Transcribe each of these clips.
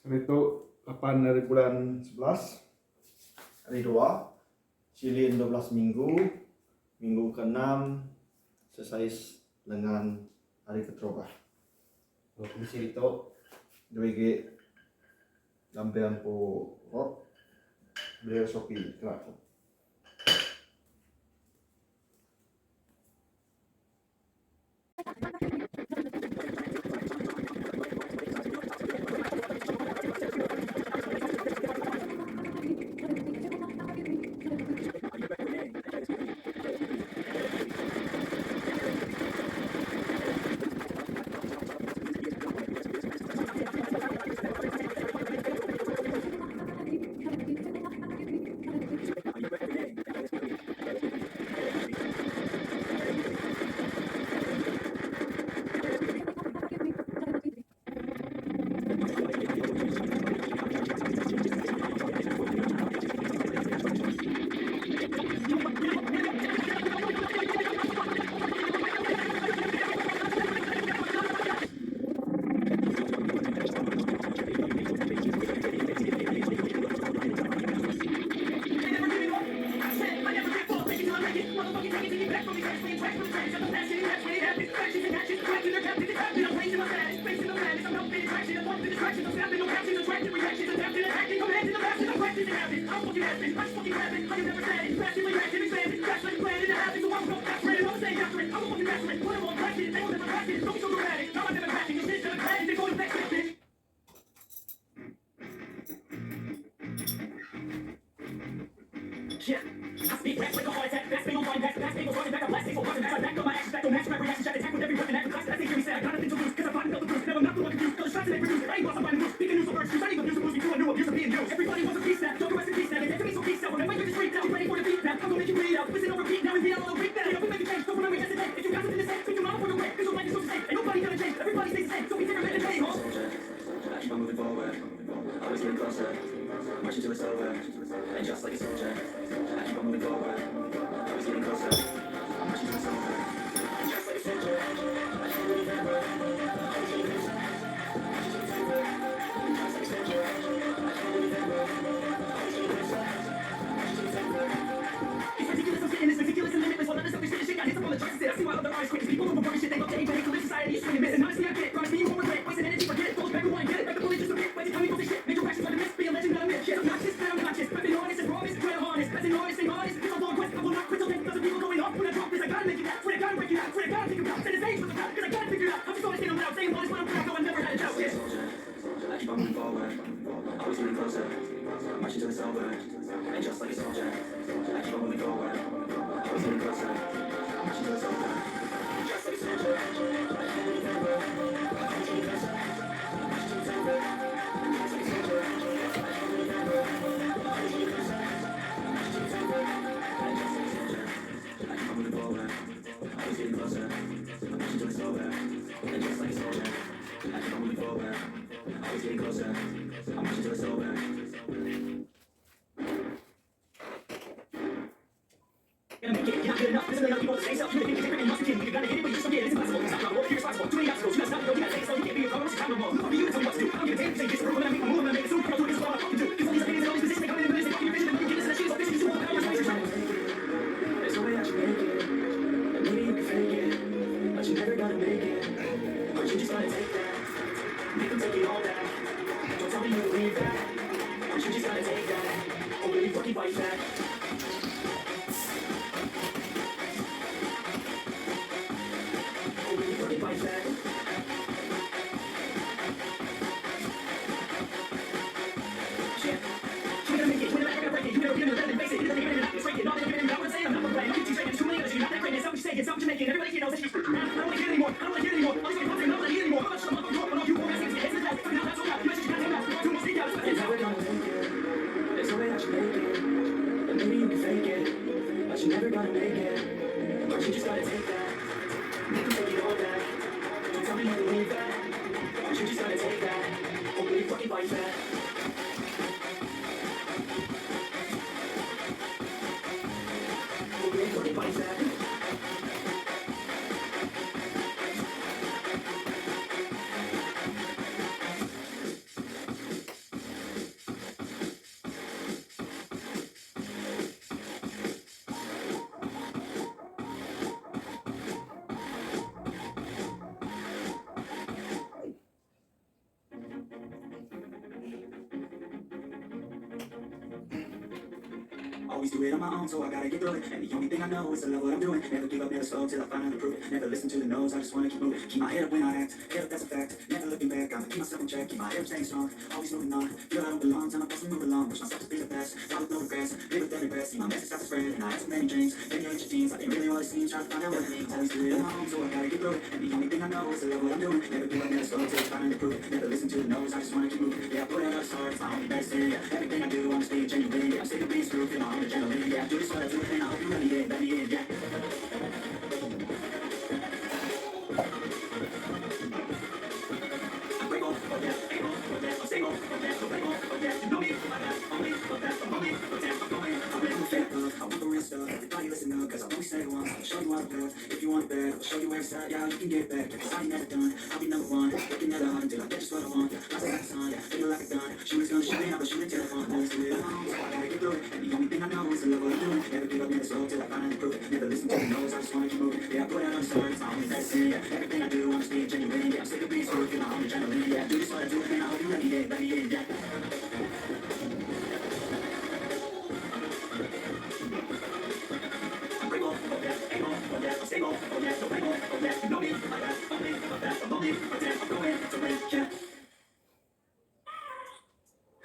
Hari itu 8 dari bulan 11, hari 2, Chilen 12 minggu, minggu ke-6, Sesais lengan hari ke-3. Kondisi itu DWG lampian po rot, beliau sopi kerak. Yeah, I speak fast like a heart attack. Fast thing on flying past. Fast thing on running back. A blast thing on busting back. Back on my action. Back on match. Back reaction. Shot attack with every weapon. Act class. I think you said I got nothing to lose. Cause I find another bruise. Never not the one confused. Cause shots and they produce. I ain't lost. I'm finding loose. Speaking news of words. I ain't abuse of moves. Before I knew abuse of being used. Everybody wants a piece now. Don't rest in peace now. They get to me so peace out. Remember you're just freaked out. Get ready for the beat now. I'm gonna make you bleed out. Listen, don't repeat now. And be out all the week now. You know, we make a change. Don't remember yesterday. If you got something to say, speak your mouth for the way. This was like it's so safe. Ain't nobody gonna change. Everybody stays the same. So we take a minute and play, huh? I keep on moving forward. Always getting closer. Marching till it's over. And just like a soldier, I keep on moving forward. Always getting closer. I'm marching till it's over. And just like a soldier, I keep on moving forward. Always getting closer. Marching till it's over. And just like a soldier, I keep on moving forward. Always getting closer. Marching till it's over. It's ridiculous, I'm spitting this ridiculous and limitless. While others don't be spitting shit, got hits up on the charts instead. I see why other artists quit. People who perform shit, they love to hate, but hate to live society. You swing and miss. And honestly, I get it. Promise me you won't regret. Wasting energy, forget it. Goes back, rewind, get it. Back the bullet, just a bit. Wait, tell me don't say shit. Make your actions like a myth. Be a legend, not a myth. Yeah, I'm not just found conscious. I've been honest and promised. Try to harness. Passing honest, stay honest. It's a long quest. I will not quit till then. Cause the people going off. When I drop this, I gotta make it out. When I gotta break it out. When I gotta figure it out. Set the stage for the crowd. Cause I gotta figure it out. I'm just gonna stay loud. Saying honest when I'm proud. No, I never had a doubt. Yeah. I keep on moving forward. Always getting closer. Marching till it's over. And just like a soldier, I keep on moving forward. Always getting closer. Marching till it's over. Just like a soldier, I keep on moving forward. Always getting closer. Marching till it's over. Just like a soldier, I keep on moving forward. Always getting closer. Marching till it's over. And just like a soldier, I keep on moving forward. Always getting closer. Marching till it's over. And just like a soldier, I keep on moving forward. Always getting closer. I'm marching till it's over. Gonna make it, you're not good enough. Listen to other people say stuff. You think you're freaking must be kidding. You gotta hit it, but you just don't get it. It's impossible. It's not probable. You're responsible. Too many obstacles. You gotta stop and go. You gotta take it slow. You can't be a problem. It's time no more. Look over you and tell me what to do. I don't give a damn. Say disapprove. When I make a move, I'm gonna make it soon. I'm not doing this is all I fucking do. Cause all these opinions and all these positions, they come in and release. They fucking your vision. And when you get this and that shit is all bitches. You still want power. It's waste your time. There's no way I should make it. And maybe you can fake it, but you never gotta make it. But you just gotta take that. Make them take it all back. Don't tell me you believe that. But you just gotta take that. Or will you fucking fight back? Or will you fucking fight back? Yeah. You're gonna make it. You're gonna break it. You're gonna let it face it. You're gonna get it. It's breaking. Not gonna get it. Not what I'm saying. I'm not gonna play. I'm keep straight. It's too late. You're not that great. It's not what you say. It's not what you're making. Everybody here knows that you're. I don't wanna hear anymore. I don't wanna hear anymore. I'm just gonna pop it. I don't wanna hear anymore. I'm not sure I'm gonna do it. You won't ask me to get to that. Now that's all out. You message can't take out. Two more speak out. You're never gonna make it. There's no way I should make it. And maybe you can fake it, but you never gonna make it. But you just gotta take that. Make them take it all back. Don't tell me you believe that. But you just gotta take that. Or will you fucking fight back? Or will you fucking fight back? Always do it on my own, so I gotta get through it. And the only thing I know is to love what I'm doing. Never give up, never slow till I finally prove it. Never listen to the no's, I just wanna keep moving. Keep my head up when I act, head up, that's a fact. Never looking back, I'ma keep myself in check. Keep my head up, staying strong, always moving on. Feel I don't belong, tell my best to move along. Push myself to be the best, die with no regrets. Live with every breath, see my message start to spread. And I have so many dreams, maybe ancient teens. I ain't really what it seems, trying to find out what it means. Always do it on my own, so I gotta get through it. And the only thing I know is to love what I'm doing. Never give up, never slow till I finally prove it. Never listen to the no's, I just wanna keep moving. Yeah, I put out a start, it's my only medicine. Yeah, everything I do, I'm staying genuine. Yeah, I'm sick of being screwed, feel my own adrenaline. Yeah, I do this what I do, and I hope you let me in, let me in, yeah. I'm grateful, oh yeah, able, oh yeah, I'm stable, oh yeah, so grateful, oh yeah, you know me, my bad, only, oh yeah, I'm only, oh damn, I'm going, I'm ready for fair love, I want the real stuff, everybody listen up, cause I'll only say it once, I'll show you how to path, if you want it bad, I'll show you where it's at, yeah, you can get it back, cause I ain't never done, I'll be number one, working at hard until I get just what I want, I say that's on, yeah, feel like a gun, shooters gonna shoot me, I'm a shooting telephone, always do it alone, so I gotta get through it, and the only thing I know is to love what I'm doing, never give up, never slow till I finally prove it, never listen to the no's, I just wanna keep moving, yeah, I put out on the start, it's my only medicine, yeah, everything I do, I'm just being genuine, yeah, I'm sick of being screwed, feel my own adrenaline, yeah, do this what I do, and I hope you let me in, yeah. I'm grateful, oh yeah, able, oh yeah, I'm stable, oh yeah, so grateful, oh yeah, you know me, my bad, only, oh yeah, I'm only, oh damn, I'm going, to win, yeah.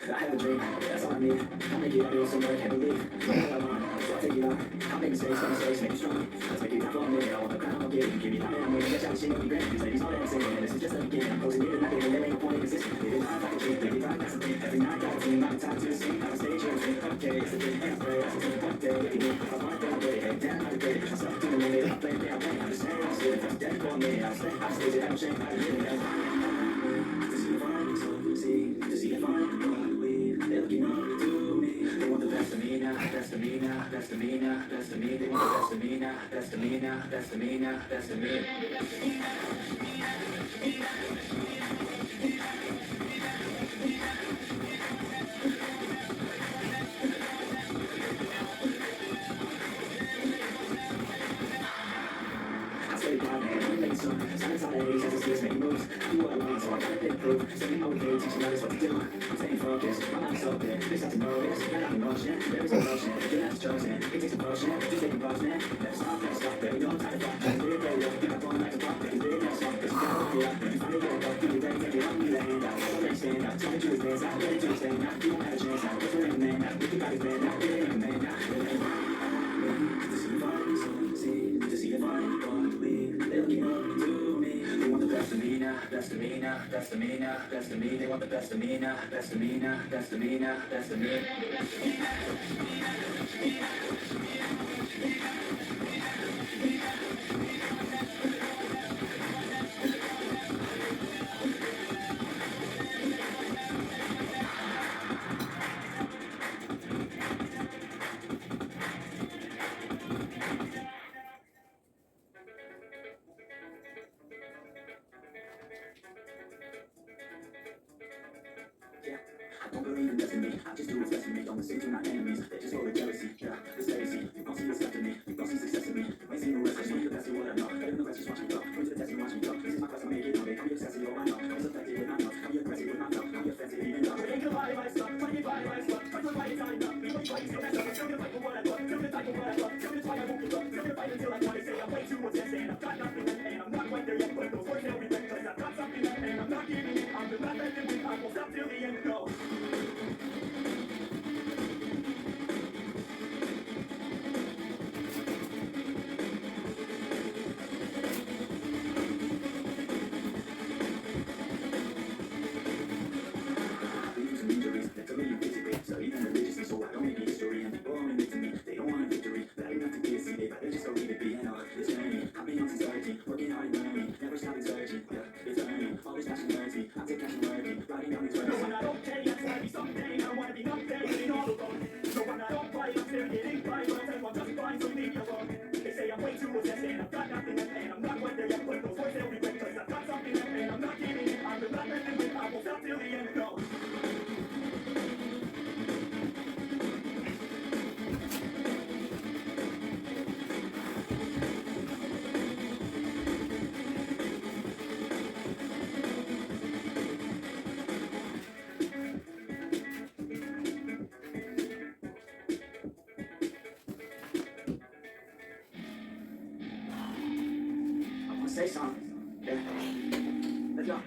I have a dream, that's all I need. I'll make it happen somewhere I can't believe. What I want, so I'll take it on. I'll make mistakes, make it strong. Let's make it happen on me, I want the crown, I'll give it. Give me time, I'm gonna get out, she will be great. These ladies all that I'm saying, this is just the beginning. I'm closing in, nothing, there ain't no point in existing. Living life like a dream, baby, life that's a thing. Every night, got a dream, I'm time to the scene. I'm a stage, you're a dream, okay, it's a dream, and I pray, that's a dream, one day, if you need, if I want it, I'll get it, head down, I'll get it. I'm stuck to the limit, I'll play, I'm playing, I'm just saying, I'm still, I'm dead for me, I'll stay, I'll stay, I don't change, I live it, to see if I can see, to see if I can believe, they're looking up to me, they want the best of me now, best of me now, best of me now, best of me, they want the best of me now, best of me now, best of me now, best of me. I stay blind, man, I'm making some silence on the A's as it slips, making moves. I do what I want, so I gotta take proof. Sending my way, teaching others what to do. I'm staying focused, my mind's open. There's nothing more, there's not emotion. There is emotion, you're not chosen. It takes a potion, just take a potion. Never stop, baby, no time to stop. We're ready, you're not going like a pop, baby, we're not stop. Cause you gotta hurry up, you find it all up. You're ready, take it on, you let hand out. I'm ready, stand up, tell me truth, man. I'm ready to stand up, you won't have a chance now. What's your name, man? Now, we can buy this man, now, we're in the man, now. To see if I can see, to see if I can believe. They're looking up to me. They want the best of me now, best of me now, best of me now, best of me. They want the best of me now, best of me now, best of me now, best of me. Yeah, I don't believe in destiny. I just do what's best for me. Don't listen to my enemies. They just hold the jealousy. Yeah, this legacy. You gon' see what's left of me. You gon' see success in me. You ain't seen the rest of me. The best of what I know. Better than the rest, just watch me go. Come to the test and watch me go. This is my quest, I make it. I'll be obsessive, oh I know. I'm affected with my love. I'll be aggressive with my love. I'll be offensive even though. Ain't gonna buy my stuff. Wanna get by my stuff. Fight for my time up. Be what you like, still mess up. Still gonna fight for what I love. Still gonna fight for what I love. Still gonna try, I won't give up. Still gonna fight until I die. Say I'm way too obsessed and I've got nothing left. And I'm not quite there yet, but those words they'll regret. Cause I've got something left and I'm not giving it. I'm the not letting it. I won't stop till the end, no. say something. Yeah. Let's go.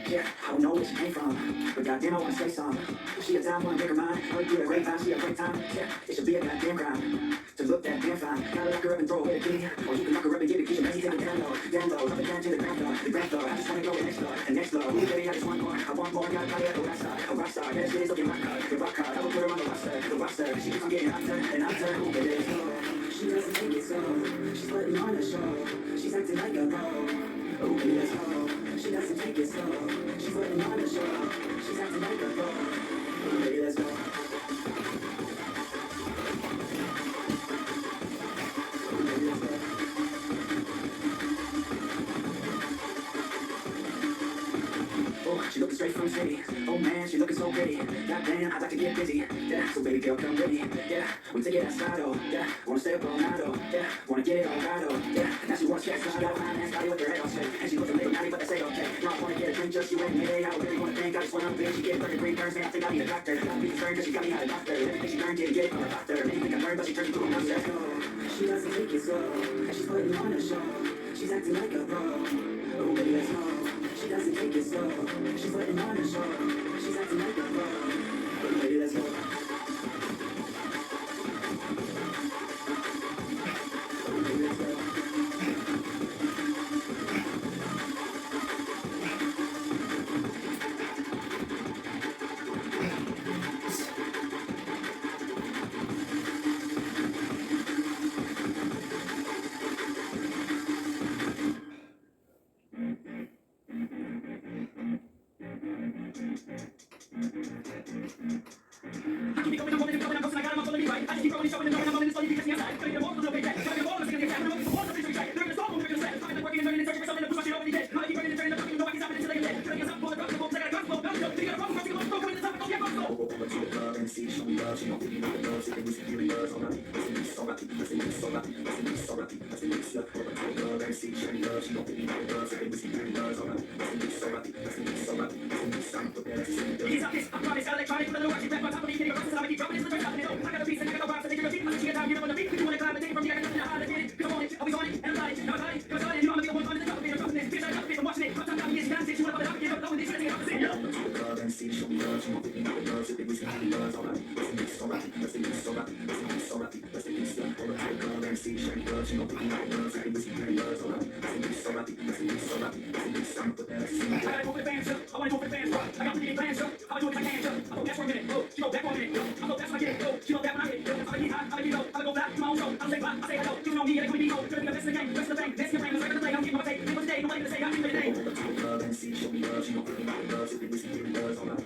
Yeah, I don't know where she came from, but goddamn I wanna say something. She a time, wanna make her mind. I would do a great time, she a great time. Yeah, it should be a goddamn crime to look that damn fine. Gotta lock her up and throw away the key, or you can lock her up and give the key. Maybe take it down low, up and down to the ground floor, the ground floor. I just wanna go the next floor. Ooh, baby, I just want more. I want more. Gotta call it a rock star. Yeah, shit is looking rock hard, the rock hard. I will put her on the roster. She keeps on getting hotter and hotter. Ooh, baby, let's go. She doesn't take it slow. She's putting on a show. She's acting like a pro. Ooh, baby, let's go. She doesn't take it slow. She's putting on a show. She's acting like a pro. Ooh, baby, let's go. Ooh, baby, let's go. Oh, she looking straight from the city. Oh man, she looking so pretty. Goddamn, I'd like to get busy. Yeah, so baby girl, come with me. Yeah, we take it outside, oh. Yeah, wanna stay up all night, oh. Yeah, wanna get it all right, oh. Yeah, now she wants sex, so she got a fine ass body with her head on straight. And she looks a little naughty, but they say okay. Now I wanna get a drink, just you and me. I don't really wanna think, I just wanna bitch. She get perfect green burns, man, I think I need a doctor. Gotta be concerned, cause she got me out of doctor. Everything she learned, didn't get it from her doctor. Anything I learned, but she turned into a monster. She doesn't take it slow, and she's putting on a show. She's acting like a pro. Oh, baby, let's go. She doesn't take it slow. She's putting on a show. She's acting like a pro. Oh, baby, let's go. Oh, baby, let's go. I keep going, I'm going, I'm going, I got him, I'm going, right. I just keep going, showing, and I'm going, it's all you can see outside. Gotta get more, a little bit back. Gotta get more, let's get it back. I'm looking for more, something to track. They're in the storm, we're gonna set. I'm working and learning and searching for something to push my shit over the dead. I keep running and turning, I'm talking, nobody's stopping until they get dead. Trying to get something for the drugs, the folks, I got a gun, flow, gun, go. They got a problem, I'm going to go in the top, go, yeah, go, go. Over to the club and see, show me love. She don't think you know the love. She can listen to the buzz. Alright, listen, over to the club and see, show me love. She don't think you know the love. She can listen to the buzz. Alright, he's up this, I promise, electronic, with a little watch, back on top of me, getting a rust, and I'm gonna keep dropping this, I got a piece and I got no box, I take a repeat, I'm gonna time, you don't want to beat, you wanna climb and take it from me, I got nothing to hide, I get it, come on it, always on it, and I'm got it, now I got it, cause I got it, you know I'm gonna be the one on the top of it, I'm dropping this, bitch, I got it, I'm watching it, I'm talking years, you gotta say, you wanna put it up, get up, knowing this, you're opposite, yeah. To the club and see, show me love, she won't think you know the love, she think we see the buzz, alright, so right, over to the club and see, show me love, she won't think you know the love, she think we see the buzz, alright, so right, I'm put that I gotta go for the fans, I wanna go for the fans, I got plenty plans, I'ma do it if I can, I'll go back for a minute, she go back for a minute, I'll go back when I get it, she go back when I hit, I'ma be hot, I'ma be low, I'ma go back to my own show, I'll say bye, I say hello, you know me, and it's gonna be cold, gonna be the best in the game, best of the bank, best in the brain, let's play, I'm getting my take, it was the day, nobody gonna say, I'm giving it a name. Over to the club and see, show me love, she don't think you know the love, she think we see the buzz, alright,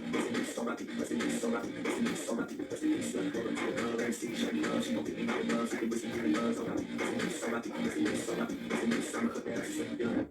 so right, over to the club and see, show me love, she don't think you know the love, she think we see the buzz, alright, so right, I'ma put that yeah.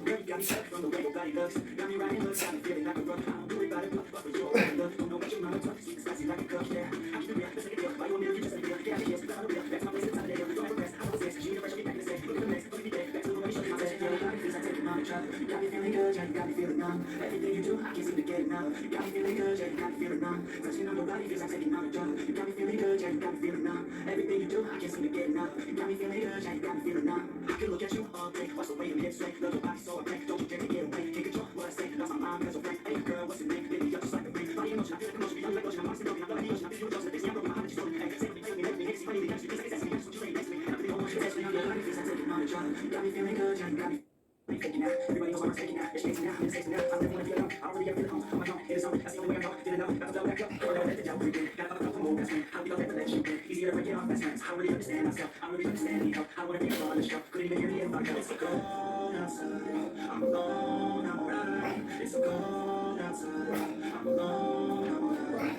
Girl, you got me stuck from the way your body looks. Got me riding looks, got me feeling like a rug. I don't do it by the book, but for your look. Don't know what your mama taught. Sweet and spicy like a cup, yeah. I keep it real, let's take a deal. Buy you a meal, you just a deal. Get out of here, spit out a reel. Back to my place, it's time of day. Don't ever rest, I don't rest. She need a fresh, I'll be back in a sec. Look at the next, look at me dead. Back to the way, show me my best. Yeah, got me feels like taking on each other. You got me feeling good, yeah, you got me feeling numb. Everything you do, I can't seem to get enough. You got me feeling good, yeah, you got me feeling numb. Touching on your body feels like taking on each other. You got me feeling good, yeah, you got me feeling numb. Everything you do, I can't seem to get enough. You got me feeling good, yeah, you got me feeling numb. I can look at you all day, watch the way your hips sway. Love your body so I play, don't you dare to get away. Can't control what I say, lost my mind, cause I'm frank. Hey girl, what's your name? Baby, you're just like a ring. Body emotion, I feel like emotion, beyond like lotion. I'm honestly broken, I'm loving emotion. I feel you close to the base, I'm broken, my heart is broken. Hey, say what you play with me, make me hate, see funny, they got you, they say me, that's what you say next to me. I really don't want you to touch me on your body, feels like taking on each other. You got me feeling good, yeah, you got me faking now. Everybody knows I'm taking now. It's chasing now, I'm chasing now. I'm never wanna feel alone. I don't really ever feel home. On my own, it is on. That's the only way I know. Didn't know, got to blow back up. Or don't let the devil creep in. Got a couple more best friend. I don't be gonna let you in. Easier to break it off best friends. I don't really understand myself. I don't really understand any help. I don't wanna be alone on the show. Couldn't even hear me if I go. It's so cold outside. I'm alone, I'm alright. It's so cold outside. I'm alone, I'm alright.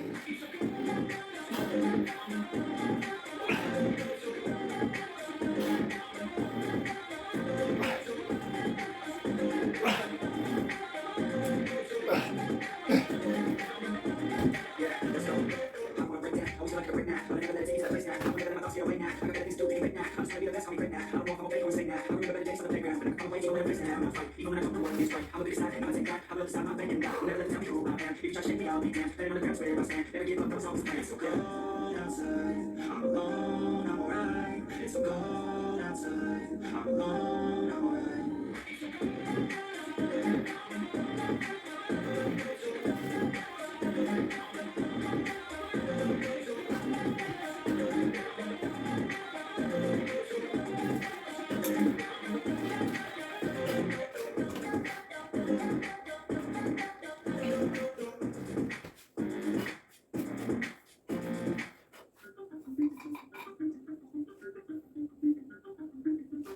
I'm a big side, and I'm to stop my thinking. Never let them tell me who I am. If you try to shake me, I'll be damned. Better know the grounds where I stand. Never give up, those always plans. So cold outside, I'm alone, I'm alright. It's so cold outside, I'm alone, I'm alright.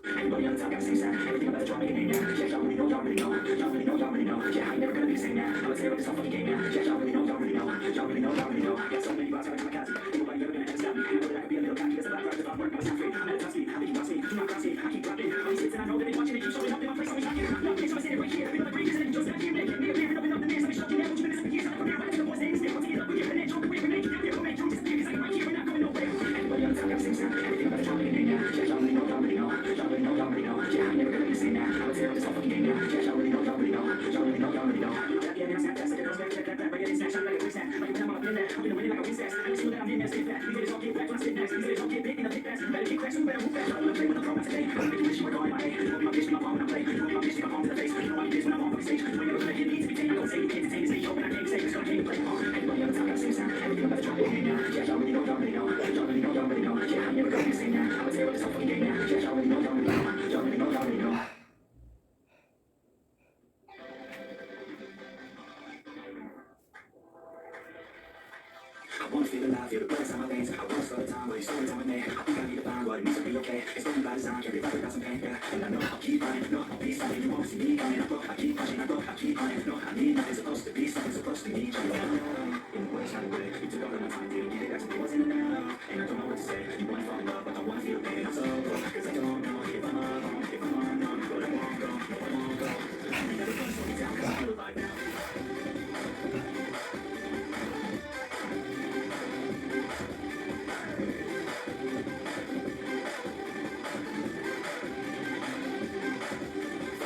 Everybody on the top got the same sound. Everything about the drama in now. Yeah, y'all really know, y'all really know. Y'all really know, y'all really know. Yeah, I ain't never gonna be the same now. I'ma tear up this whole fucking game now. Yeah, y'all really know, y'all really know. Y'all really know, y'all really know. Got so many bars coming to my copy. Ain't nobody ever gonna ever stop me. I know that I could be a little cocky. That's a lot of if I work, I'ma sound free. I'm at a top speed. I think you watch me. Do not cross me. I keep dropping. All these hits and I know that they watching. They keep showing up in my place. Always knocking. No, bitch, I'ma stand right here. Feel the breeze and just back here. Make me appear. Open up the mirrors. Let me show you that what you've been missing for years. I'm a career. Right to the voice. They ain't once you get up with your financial career. And make you feel make you disappear. Cause I ain't right here. We're not going nowhere. Everybody on the top got the same sound. Everything about the drama in now. Yeah, y'all really know, y'all really know. Y'all really know, y'all really know. Yeah, I ain't never gonna be the same now. I'ma tear up this whole fucking game now. Yeah, y'all really know, y'all really know. Y'all really know, y'all really know. Yeah, now snap that. Like a girl's back, back, back. Right in snatch. I'm like a quick snap. Like when I'm on a pin that. I'm gonna win it like a win stats. I'm just that I'm in that spit back. These niggas all get back when I spit next. These niggas all get big in the big backs. You better kick back, so you better move back. Y'all wanna play with the pro by today. I'm making this shit work all in my head. You want me my bitch in my palm when I play. You want me my bitch in my palm to the face. You know I'm bitch when I'm on the stage. You ain't never gonna get me to be tamed. I don't say you can't detain. Say yo, but I can't say. Cause I can't play on. Everybody on the top got the same sound. Everything about the drop in now. Yeah, y'all really know, y'all really know. Y'all really know, y'all really know. Yeah, I ain't never gonna be the same now. I'ma tear up this whole fucking game now. Yeah, y'all really know, y'all really know. Y'all really know, y'all really know. I wanna feel alive, feel the blood inside my veins. I want slow time, but you slow time with me. I think I need to find what it means to be okay. It's only by design, carry life without some pain, yeah. And I know I'll keep running, no, I'll be fighting. You won't see me coming, I keep pushing, I keep running. No, I need nothing supposed to be, something supposed to be. In the way, shine away. You took all of my time, didn't get it back to me, wasn't enough. And I don't know what to say. You wanna fall in love, but I wanna feel pain. I'm so broke, cause I don't know if I'm on, no, but I won't go, no, I won't go. I ain't never gonna slow me down, cause I feel alive now.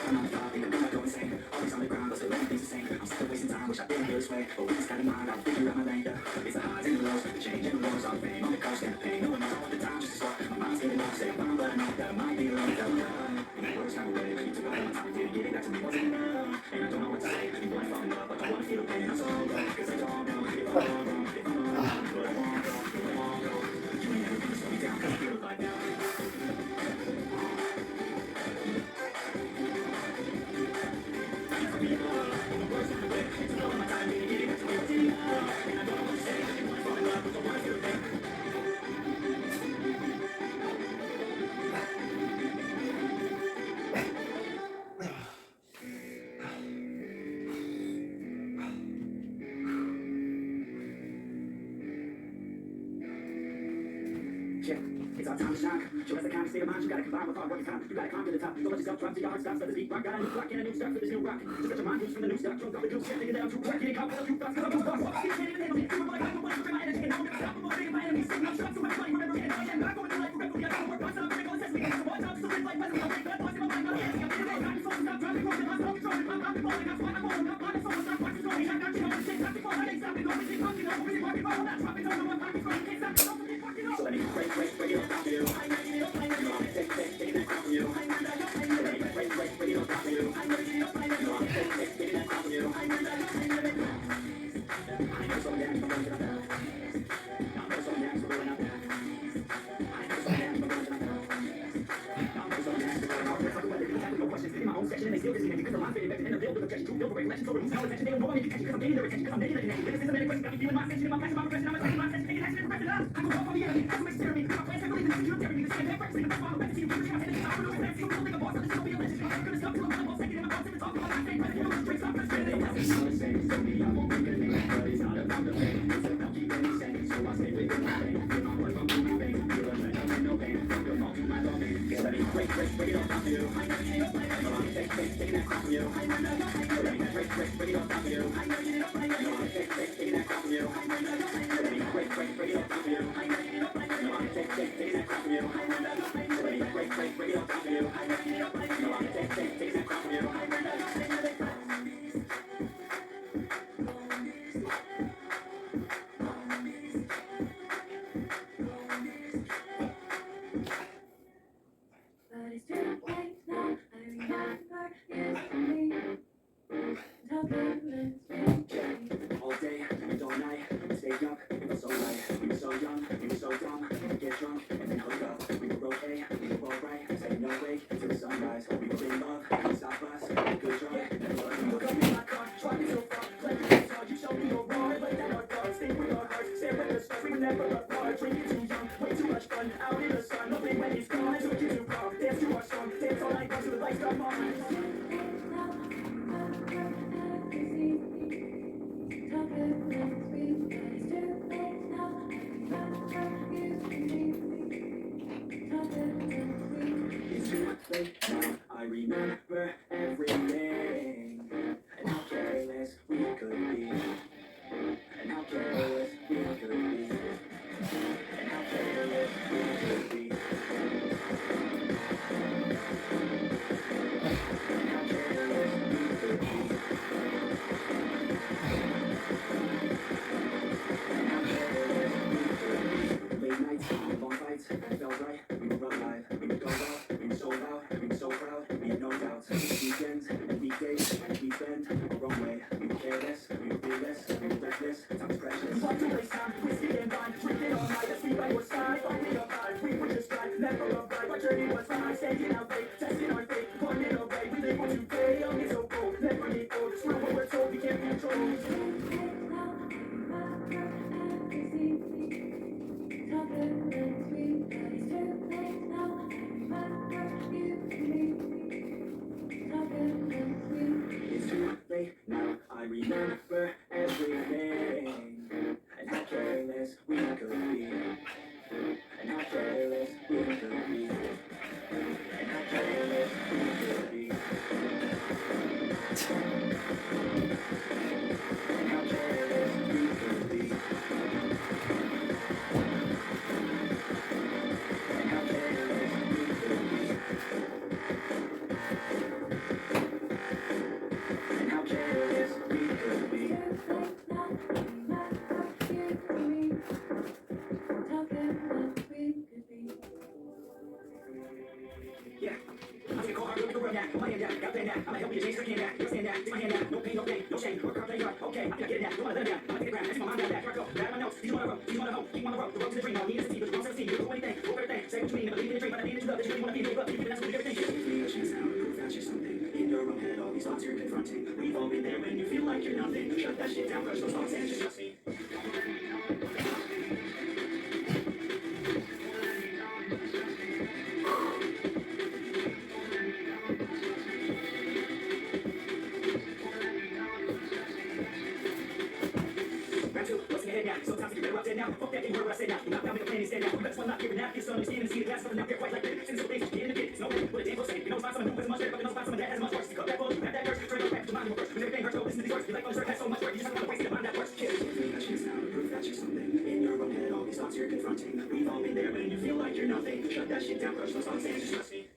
I'm on fire, I'm gonna go insane. Always on the ground, but still everything's the same. I'm still wasting time, wish I didn't feel this way. But with this kind of mind, I'll figure out my lane, yeah. It's the highs and the lows, the change and the lows, all the fame, all the cost and the pain. No one knows all the time, just to start. My mind's getting off, say I'm fine, but I know that I might be alone. And the words kind of way, you took all my time, didn't get it back to me, wasn't enough. And I don't know what to say. You wanna fall in love, but I wanna feel the pain. I'm so broke, cause I don't know if I'm on, but I won't go, no, I won't go. You ain't never gonna slow me down, cause I feel alive now. Yeah, it's our time to shine. Show us the kind of state of mind you gotta combine with hard work and time. You gotta climb to the top. Don't let yourself drop to your heart stops. Let this beat rock. Got a new clock and a new start for this new rock. Just let your mind loose from the new stock. Drunk off the juice, yeah, thinking that I'm too crack. Getting caught with a few thoughts, cause I'm too far. You can't even handle me. I'm like, I'm gonna bring my energy and I'm gonna stop. I'm gonna bring my enemies. I'm strapped to my body, remember it. I am not going through life forever. I gotta work myself. I'm gonna go test me. I'm one time to live like present. I'm like, thoughts in my mind. I'm dancing. I'm in the road. I'm so stop driving. I'm controlling. I'm falling. I'm flying. I'm falling. I'm flying. I'm falling. I'm watching slowly. I got you. I'm sick. I'm before. I ain't stopping. I'm really fucking up. I'm really fucking up. I'm not dropping. I'm not fucking up. Can't stop. I'm really fucking up. So let me break it up for you. I'm ready to play. You want to take that crap from you. I'm ready to play. Break it up for you. I'm ready to play. You want to take that crap from you. I'm ready to play. I know so damn. I'm going to the bell. I know so damn. So going out there. I know so damn. I'm going to the bell. I know so damn. So going out there. Fuck whether you have no questions in my own section and they still disagree because I'm not fitting back to end the bill with objection. True bill for regulations over who's no attention. They don't know I'm in detention because I'm gaining their attention because I'm making it connected. Witnesses and many questions got me feeling my attention in my passion, my progression. I'm attacking my attention, taking action and progressing. I go off on the enemy. I can experiment. My plans, I believe in this. You're daring me to see and practicing. I'm following back to see you. I'm heading to the next. You're building a boss. This is gonna be a legend. I'm gonna stop till I'm taking in my thoughts and talking about my same present. You're straight stop. It's not the same. So me, I won't make a name, but it's not about the fame. It's about keeping it sane. So I stay with my pain. Feel my words, I'm moving pain. Feel a pain, no pain. Feel all to my love pain. So let me break it all down for you. I know you don't play. No, I'm taking that crap from you. I know you don't play. So let me break it all down for you. I know you don't play. No, I'm taking that crap from you. I know you don't play. So let me break it all down for you. I know you don't play. No, I'm taking that crap from you. I know you don't play. So let me break it all down for you. I know you don't play. No, I'm taking that crap from you. I know you don't play. But it's too late now. I remember you and me. All day, and all night, we stayed up, we were so light, we were so young, we were so dumb, we'd get drunk, and then hook up, we were okay, we were alright, say no way, till the sunrise, we were in love, couldn't stop us, good drunk, and love. You look up in my car, driving so far, like a guitar, you showed me your wrong, but that our guards, stay with our hearts, stay with us, we were never apart, drinking too young, way too much fun, out in the sun, nothing when it's gone, took you too far, dance to our song, dance all night, until the lights come on. It's too late now, I remember everything, and how careless we could be, and how careless we could be, and how careless we could be, and how careless we could be, and how careless we could be. Late nights, long fights, it felt right, we were alive, we would go out, we were so loud, we were so proud, we had no doubts. Weekends and weekdays, and we spent the wrong way, we were careless, we were fearless, we were reckless, time was precious. We walked away time, whiskey and wine, drinking all night, let's be by your side, fighting up high, we were just right, never upright, our journey was fine, staying out late, testing our fate, one in a way, we live for today, young and so cold, never need old, screw what we're told, we can't control. It's too late now, I remember everything, and how careless we could be, and how careless we could be, and how careless we could be, and how careless we could be, and how careless we could be, and how careless we could be. Yeah. I'm gonna call her, look at the world now. My hand down, got that now. I'ma help you change your hand now. You'll stand down, take my hand now. No pain, no gain, no shame. Work hard, play hard. Okay, I can get it now. Don't wanna let it down. I'ma take it ground. That's my mind down, back. Here I go. Grab my notes. These on the road. These on the home. Keep on the road. The road to the dream. All me is a team. But the wrong 17. You'll do anything. Go everything. Say what you mean. Believe in the dream. But I need that you love. That you really wanna be. But you can absolutely everything. Give me a chance now. Prove that you're something. In your own head, all these thoughts you're confronting. We've all been there when you feel like you're nothing. Shut that shit down. Brush those thoughts and just trust me. Round two, what's in your head now? Sometimes you better out there now. Fuck that thing, word what I said now. You knock down, make a plan and stand out. You better one not giving out. Get sun in the skin and see the glass coming out. Get white like that. Since the things you get in the pit. It's no way. What a damn close thing. You know, find someone who is much better, but you know, find someone that has much worse. You cut that bull, you grab that verse. Turn it back to mind your verse. When everything hurts, go listen to these words. You like on the shirt, has so much work. You just have to waste it to find that worse. Kids, give me a chance now to prove that you're something. In your own head, all these thoughts you're confronting. We've all been there when you feel like you're nothing. Shut that shit down, brush those thoughts and just trust me.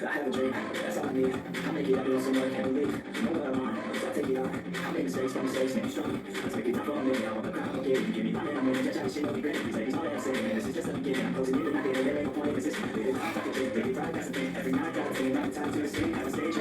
I have a dream, that's all I need. I'll make it happen somewhere I can't believe. You know what I want, so I take it on. I'll make mistakes, no mistakes, make me strong. Let's make it time for me, I want the crowd, okay. You give me my hand, I'm gonna catch out, shit, I'll be great. Say it's all that I say, man, this is just the beginning. I'm closing in, I get it, there ain't no point, cause it's my thing. I'm talking big, baby, pride, that's the thing. Every night I gotta think about the time to escape, have a stage.